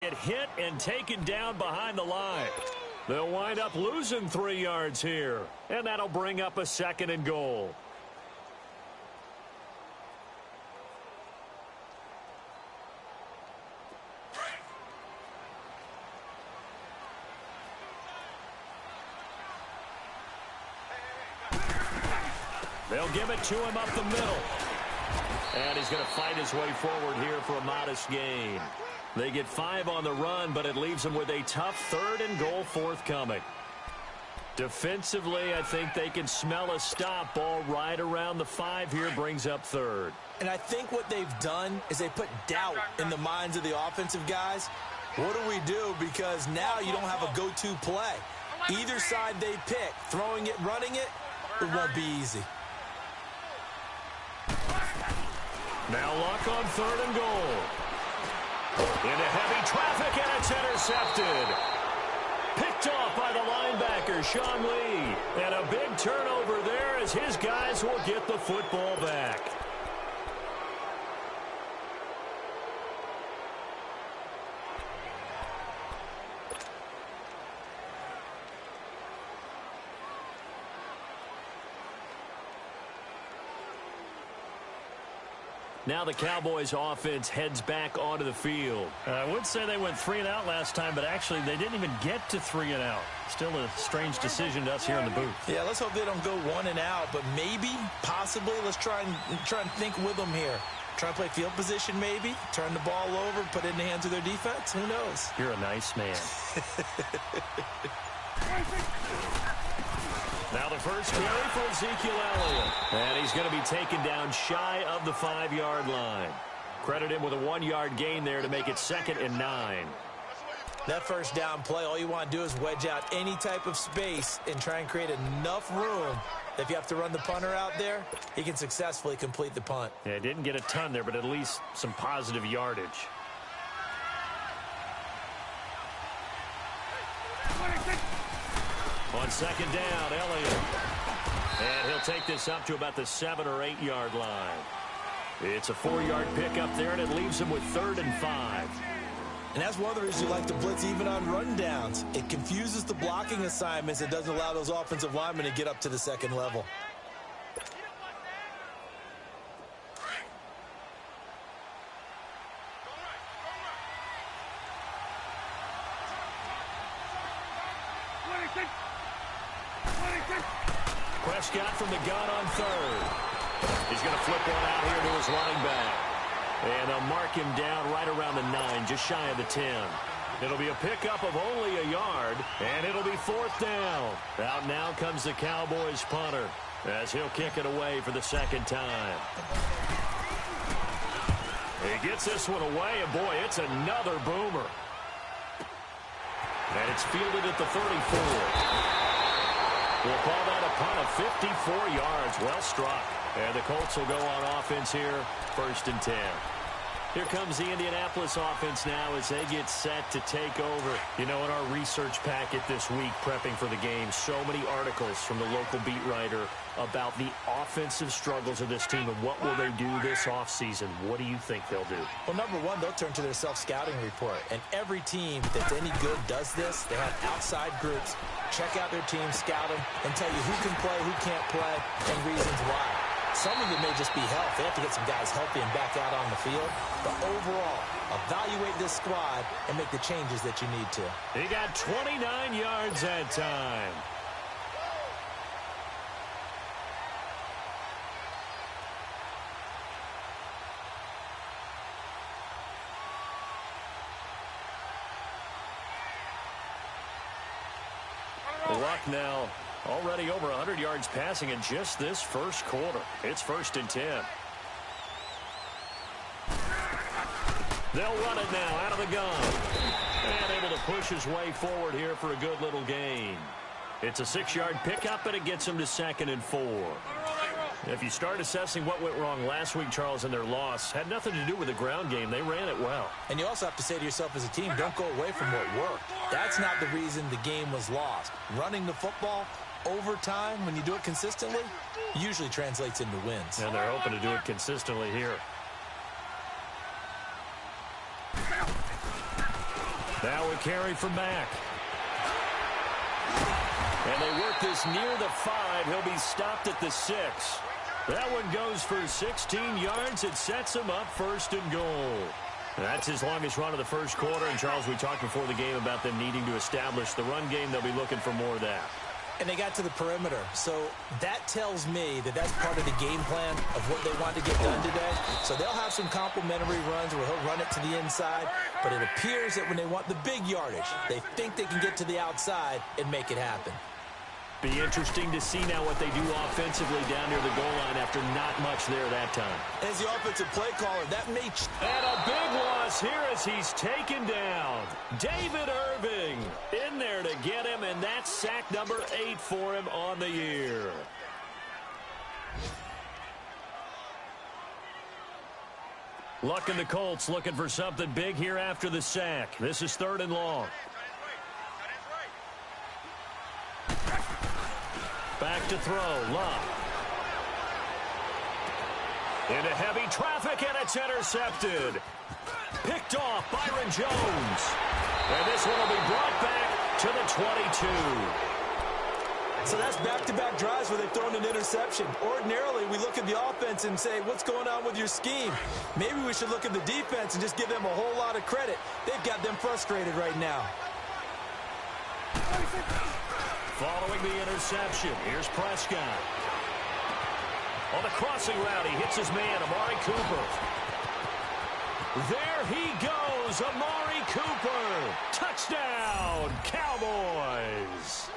get hit and taken down behind the line. They'll wind up losing 3 yards here, and that'll bring up a 2nd and goal. They'll give it to him up the middle. And he's going to fight his way forward here for a modest gain. They get 5 on the run, but it leaves them with a tough 3rd and goal forthcoming. Defensively, I think they can smell a stop. Ball right around the 5 here, brings up 3rd. And I think what they've done is they put doubt in the minds of the offensive guys. What do we do? Because now you don't have a go-to play. Either side they pick, throwing it, running it, it won't be easy. Now luck on 3rd and goal. Into heavy traffic, and it's intercepted. Picked off by the linebacker, Sean Lee. And a big turnover there as his guys will get the football back. Now the Cowboys offense heads back onto the field. I would say they went 3 and out last time, but actually they didn't even get to 3 and out. Still a strange decision to us here in the booth. Yeah, let's hope they don't go 1 and out, but maybe, possibly, let's try and think with them here. Try and play field position maybe, turn the ball over, put it in the hands of their defense. Who knows? You're a nice man. Now the first carry for Ezekiel Elliott. And he's going to be taken down shy of the 5-yard line. Credit him with a 1-yard gain there to make it 2nd and 9. That first down play, all you want to do is wedge out any type of space and try and create enough room that if you have to run the punter out there, he can successfully complete the punt. Yeah, didn't get a ton there, but at least some positive yardage. On 2nd down, Elliott. And he'll take this up to about the 7- or 8-yard line. It's a 4-yard pickup there, and it leaves him with 3rd and 5. And that's one of the reasons you like to blitz even on rundowns. It confuses the blocking assignments. It doesn't allow those offensive linemen to get up to the 2nd level. Prescott from the gun on 3rd. He's going to flip one out here to his running back. And they'll mark him down right around the 9, just shy of the 10. It'll be a pickup of only a yard, and it'll be 4th down. Out now comes the Cowboys punter as he'll kick it away for the 2nd time. He gets this one away, and boy, it's another boomer. And it's fielded at the 34. We'll call that a punt of 54 yards. Well struck. And the Colts will go on offense here, 1st and 10. Here comes the Indianapolis offense now as they get set to take over. You know, in our research packet this week, prepping for the game, so many articles from the local beat writer about the offensive struggles of this team and what will they do this offseason. What do you think they'll do? Well, number one, they'll turn to their self-scouting report. And every team that's any good does this. They have outside groups, check out their team, scout them, and tell you who can play, who can't play, and reasons why. Some of it may just be health. They have to get some guys healthy and back out on the field. But overall, evaluate this squad and make the changes that you need to. He got 29 yards that time. Luck now already over 100 yards passing in just this first quarter. It's 1st and 10. They'll run it now out of the gun. And able to push his way forward here for a good little gain. It's a 6-yard pickup, and it gets him to 2nd and 4. If you start assessing what went wrong last week, Charles, in their loss, had nothing to do with the ground game. They ran it well. And you also have to say to yourself as a team, don't go away from what worked. That's not the reason the game was lost. Running the football over time, when you do it consistently, usually translates into wins. And they're hoping to do it consistently here. Now we carry from Mack. And they work this near the 5. He'll be stopped at the 6. That one goes for 16 yards. It sets him up 1st and goal. That's his longest run of the first quarter. And, Charles, we talked before the game about them needing to establish the run game. They'll be looking for more of that. And they got to the perimeter. So that tells me that that's part of the game plan of what they want to get done today. So they'll have some complimentary runs where he'll run it to the inside. But it appears that when they want the big yardage, they think they can get to the outside and make it happen. Be interesting to see now what they do offensively down near the goal line after not much there that time. As the offensive play caller, that may... And a big loss here as he's taken down. David Irving in there to get him, and that's sack number 8 for him on the year. Luck and the Colts looking for something big here after the sack. This is 3rd and long. Back to throw, Luck. Into heavy traffic, and it's intercepted. Picked off Byron Jones. And this one will be brought back to the 22. So that's back-to-back drives where they've thrown an interception. Ordinarily, we look at the offense and say, what's going on with your scheme? Maybe we should look at the defense and just give them a whole lot of credit. They've got them frustrated right now. Following the interception, here's Prescott. On the crossing route, he hits his man, Amari Cooper. There he goes, Amari Cooper. Touchdown, Cowboys.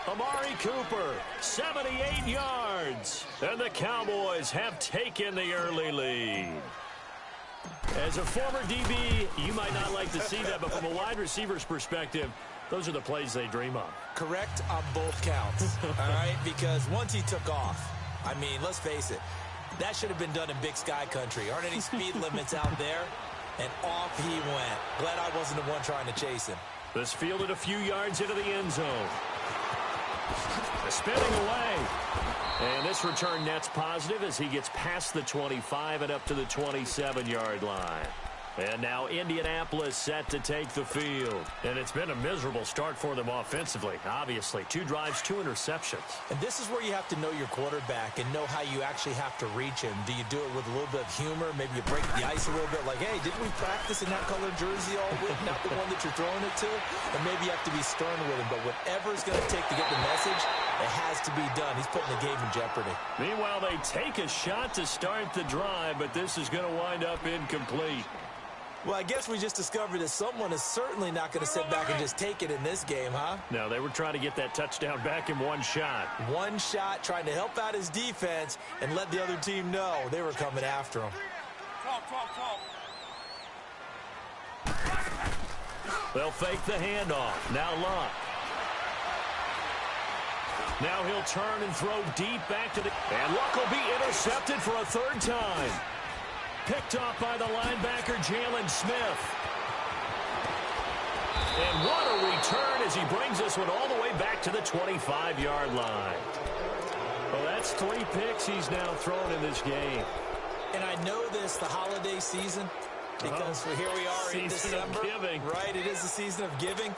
Amari Cooper, 78 yards. And the Cowboys have taken the early lead. As a former DB, you might not like to see that, but from a wide receiver's perspective, those are the plays they dream of. Correct on both counts, all right? Because once he took off, I mean, let's face it, that should have been done in Big Sky Country. Aren't any speed limits out there? And off he went. Glad I wasn't the one trying to chase him. This fielded a few yards into the end zone. Spinning away. And this return net's positive as he gets past the 25 and up to the 27-yard line. And now Indianapolis set to take the field. And it's been a miserable start for them offensively, obviously. 2 drives, 2 interceptions. And this is where you have to know your quarterback and know how you actually have to reach him. Do you do it with a little bit of humor? Maybe you break the ice a little bit like, hey, didn't we practice in that color jersey all week? Not the one that you're throwing it to? And maybe you have to be stern with him. But whatever it's going to take to get the message, it has to be done. He's putting the game in jeopardy. Meanwhile, they take a shot to start the drive, but this is going to wind up incomplete. Well, I guess we just discovered that someone is certainly not going to sit back and just take it in this game, huh? No, they were trying to get that touchdown back in one shot. One shot, trying to help out his defense and let the other team know they were coming after him. They'll fake the handoff. Now Luck. Now he'll turn and throw deep back to the... And Luck will be intercepted for a 3rd time. Picked off by the linebacker, Jalen Smith. And what a return as he brings this one all the way back to the 25-yard line. Well, that's 3 picks he's now thrown in this game. And I know this, the holiday season, because here we are in December. Giving. Right, it is the season of giving.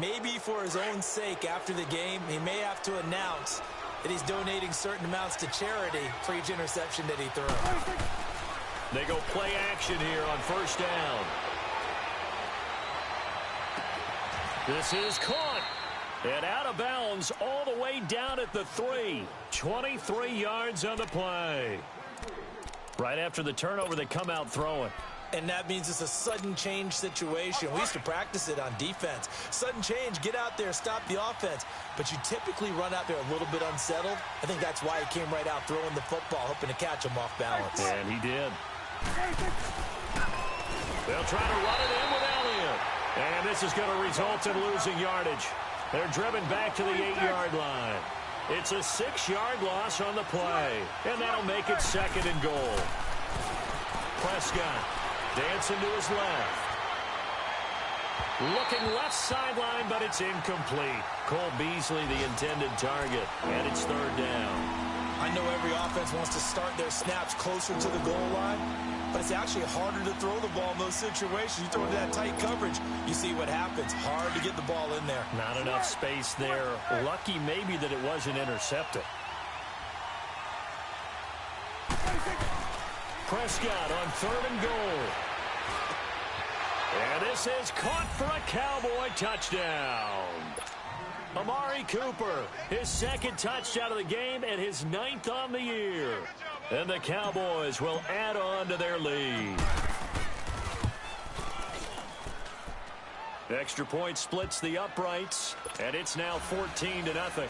Maybe for his own sake after the game, he may have to announce that he's donating certain amounts to charity for each interception that he throws. They go play action here on 1st down. This is caught. And out of bounds all the way down at the 3. 23 yards on the play. Right after the turnover, they come out throwing. And that means it's a sudden change situation. We used to practice it on defense. Sudden change, get out there, stop the offense. But you typically run out there a little bit unsettled. I think that's why he came right out throwing the football, hoping to catch him off balance. And he did. They'll try to run it in without him. And this is going to result in losing yardage. They're driven back to the 8-yard line. It's a 6-yard loss on the play. And that'll make it 2nd and goal. Prescott dancing to his left. Looking left sideline, but it's incomplete. Cole Beasley, the intended target. And it's 3rd down. I know every offense wants to start their snaps closer to the goal line, but it's actually harder to throw the ball in those situations. You throw into that tight coverage, you see what happens. Hard to get the ball in there. Not enough space there. Lucky maybe that it wasn't intercepted. Prescott on 3rd and goal. And this is caught for a Cowboy touchdown. Amari Cooper, his 2nd touchdown of the game and his 9th on the year. And the Cowboys will add on to their lead. Extra point splits the uprights, and it's now 14-0.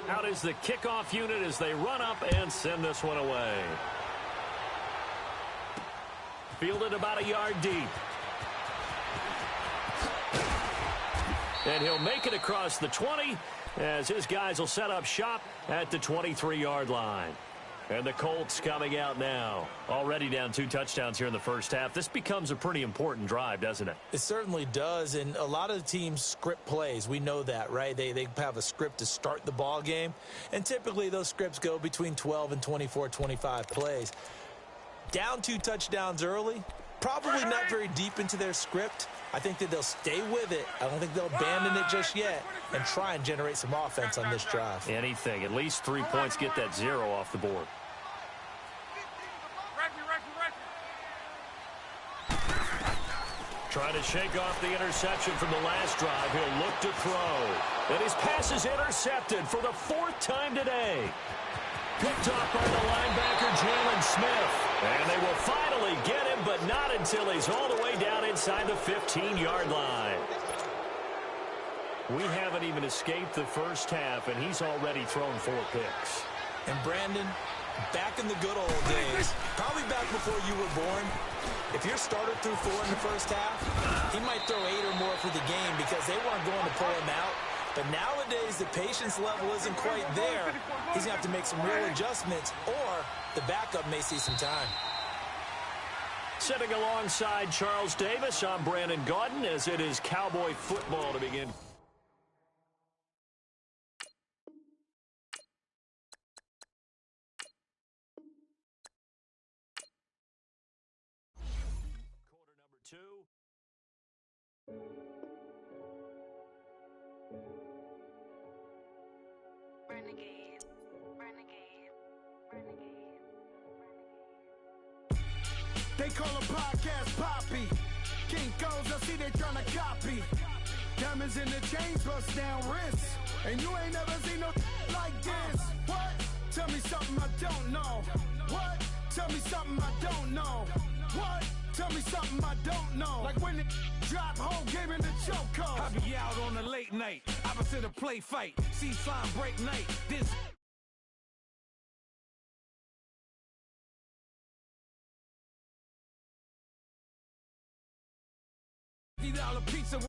Out is the kickoff unit as they run up and send this one away. Fielded about a yard deep. And he'll make it across the 20 as his guys will set up shop at the 23-yard line. And the Colts coming out now. Already down 2 touchdowns here in the first half. This becomes a pretty important drive, doesn't it? It certainly does, and a lot of the teams script plays. We know that, right? They have a script to start the ball game, and typically those scripts go between 12 and 24, 25 plays. Down 2 touchdowns early, probably not very deep into their script. I think that they'll stay with it. I don't think they'll abandon it just yet and try and generate some offense on this drive. Anything. At least 3 points, get that 0 off the board. Trying to shake off the interception from the last drive. He'll look to throw. And his pass is intercepted for the 4th time today. Picked off by the linebacker, Jalen Smith. And they will finally get him, but not until he's all the way down inside the 15-yard line. We haven't even escaped the first half, and he's already thrown 4 picks. And Brandon, back in the good old days, probably back before you were born, if your starter threw 4 in the first half, he might throw 8 or more for the game because they weren't going to pull him out. But nowadays, the patience level isn't quite there. He's going to have to make some real adjustments, or the backup may see some time. Sitting alongside Charles Davis, I'm Brandon Gaudin, as it is Cowboy football to begin. Quarter number 2. Renegade, renegade, renegade, renegade. They call a podcast Poppy. Kinkos, I see they tryna copy. Diamonds in the chains, bust down wrists. And you ain't never seen no like this. What? Tell me something I don't know. What? Tell me something I don't know. What? Tell me something I don't know. Like when it drop, whole game in the choke code. I be out on a late night, opposite a play fight, see slime break night. This $50 pizza